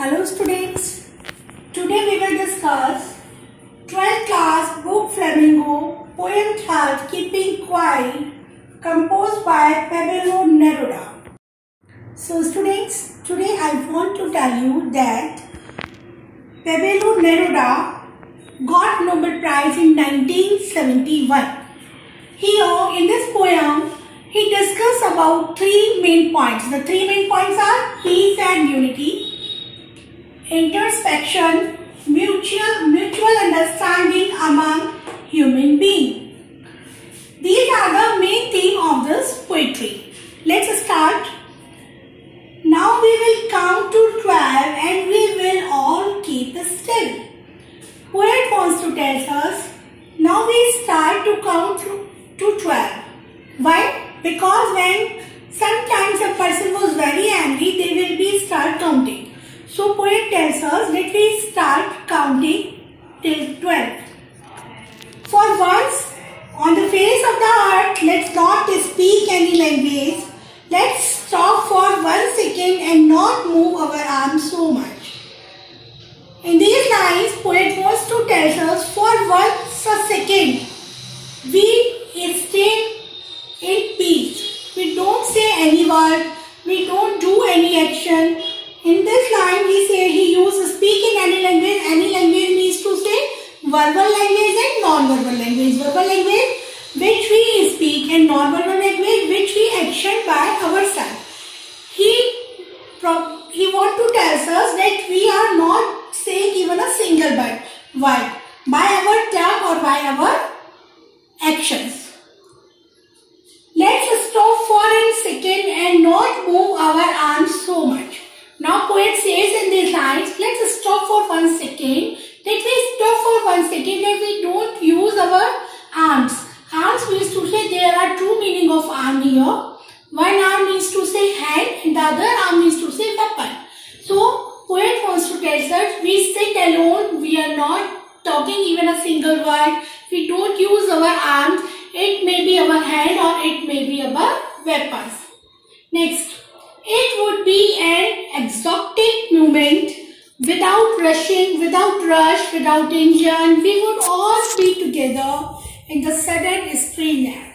Hello students, today we will discuss 12th class book Flamingo, poem titled Keeping Quiet, composed by Pablo Neruda. So students, today I want to tell you that Pablo Neruda got Nobel Prize in 1971. Here in this poem, he discussed about three main points. The three main points are peace and unity, introspection, mutual understanding among human beings. These are the main theme of this poetry. Let's start. Now we will count to 12 and we will all keep still. Poet wants to tell us, now we start to count to 12. Why? Because when sometimes a person was very angry, they will start counting. So poet tells us that we start counting till 12. For once, on the face of the earth, let's not speak any language. Let's stop for 1 second and not move our arms so much. In these lines, poet wants to tell us for once a second, we stay in peace. We don't say any word. We don't do any action. In this line, he uses speak in any language. Any language means to say verbal language and non-verbal language. Verbal language which we speak and non-verbal language which we action by ourselves. He want to tell us that we are not saying even a single word. Why? By our tongue or by our actions. Let's stop for a second and not move our arms so much. Now poet says in these lines, let's stop for 1 second. That we stop for 1 second and we don't use our arms. Arms means to say there are two meaning of arm here. One arm means to say hand and the other arm means to say weapon. So poet wants to tell us we sit alone, we are not talking even a single word. We don't use our arms. It may be our hand or it may be our weapons. Next. It would be an exotic movement without rushing, without rush, without engine. We would all be together in the sudden stillness.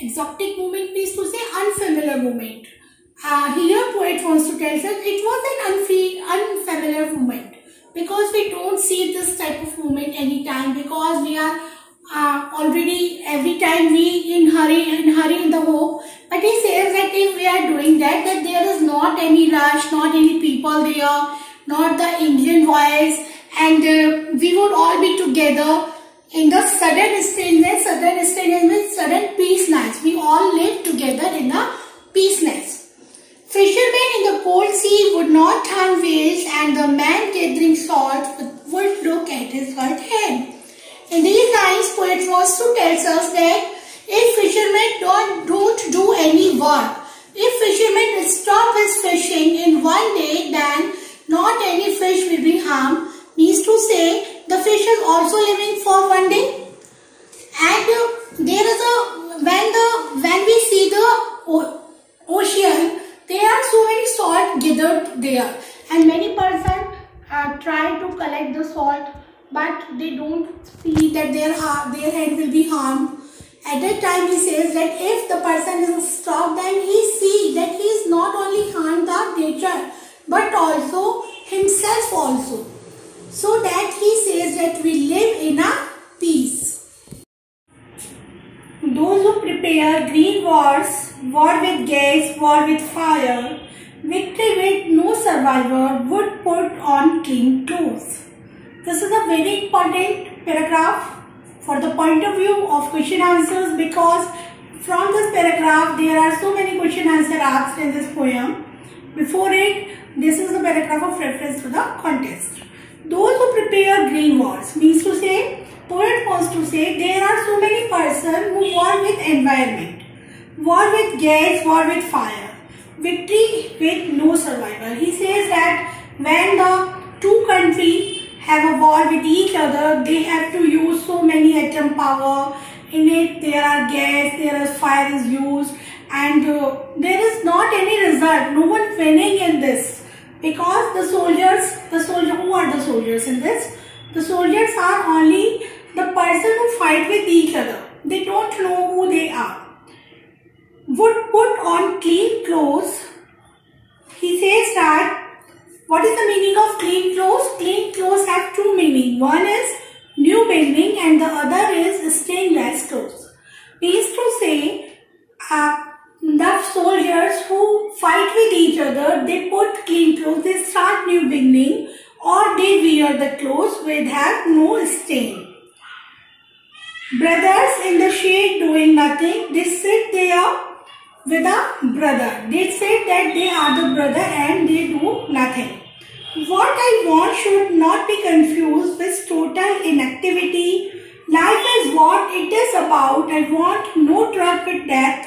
Exotic movement means to say unfamiliar movement. Here poet wants to tell us it was an unfamiliar movement because we don't see this type of movement anytime because we are already every time we in hurry in the hope. But he says that if we are doing that there is not any rush, not any people there, not the engine voice, and we would all be together in the sudden stillness. Sudden stillness means sudden peaceness. We all live together in the peaceness. Fishermen in the cold sea would not harm waves, and the man gathering salt would look at his hurt hand. In these lines, poet wants to tell us that if fishermen don't do any work, if fishermen will stop his fishing in one day, then not any fish will be harmed. Means to say the fish is also living for one day. And there is when we see the ocean, there are so many salt gathered there, and many persons try to collect the salt, but they don't see that their hand will be harmed. At that time he says that if the person is stopped, then he sees that he is not only harmed the nature but also himself also. So that he says that we live in a peace. Those who prepare green wars, war with gas, war with fire, victory with no survivor, would put on clean clothes. This is a very important paragraph for the point of view of question answers because from this paragraph there are so many question answer asked in this poem. Before it, this is the paragraph of reference to the contest. Those who prepare green wars means to say, poet wants to say there are so many persons who war with environment, war with gas, war with fire, victory with no survivor. He says that when the two countries have a war with each other, they have to use so many atom power. In it there are gas, there is fire is used, and there is not any result. No one winning in this. Because who are the soldiers in this? The soldiers are only the person who fight with each other. They don't know who they are. Would put on clean clothes. He says that, what is the meaning of clean clothes? Clean clothes have two meanings. One is new beginning and the other is stainless clothes. Means to say, the soldiers who fight with each other, they put clean clothes, they start new beginning, or they wear the clothes which have no stain. Brothers in the shade doing nothing, they sit there with a brother. They said that they are the brother and they do nothing. What I want should not be confused with total inactivity. Life is what it is about. I want no truck with death.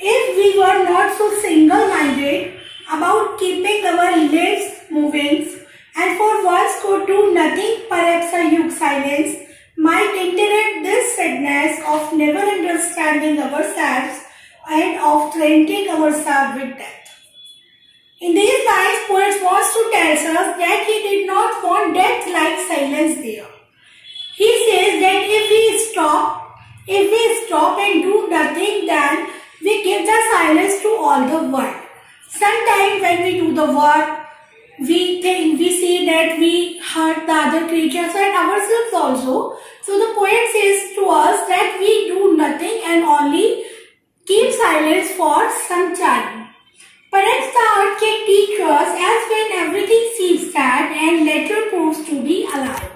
If we were not so single-minded about keeping our lives moving and for once could do nothing, perhaps a huge silence might interrupt this sadness of never understanding ourselves and of threatening ourselves with death. In these lines, poet wants to tell us that he did not want death like silence there. He says that if we stop and do nothing, then we give the silence to all the world. Sometimes when we do the work, we see that we hurt the other creatures and ourselves also. So the poet says to us that we do nothing and only keep silence for some time. Perhaps the earth can teach us as when everything seems sad and nature proves to be alive.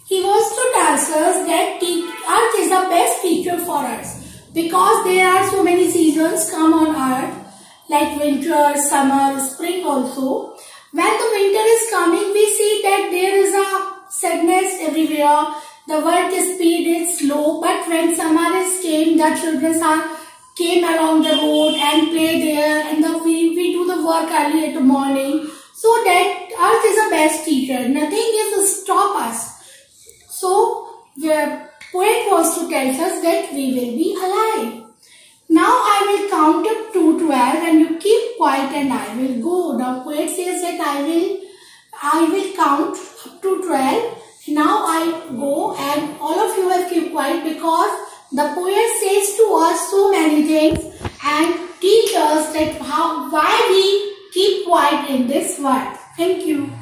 He wants to tell us that earth is the best teacher for us because there are so many seasons come on earth like winter, summer, spring also. When the winter is coming, we see that there is a sadness everywhere. The work speed is slow, but when summer is came, the children came along the road and play there, and we do the work early at the morning. So that earth is the best teacher. Nothing is stop us. So the poet wants to tell us that we will be alive. Now I will count up to 12 and you keep quiet and I will go. The poet says that I will count up to 12. Now I go and all of you will keep quiet because the poet says to us so many things and teach us that why we keep quiet in this world. Thank you.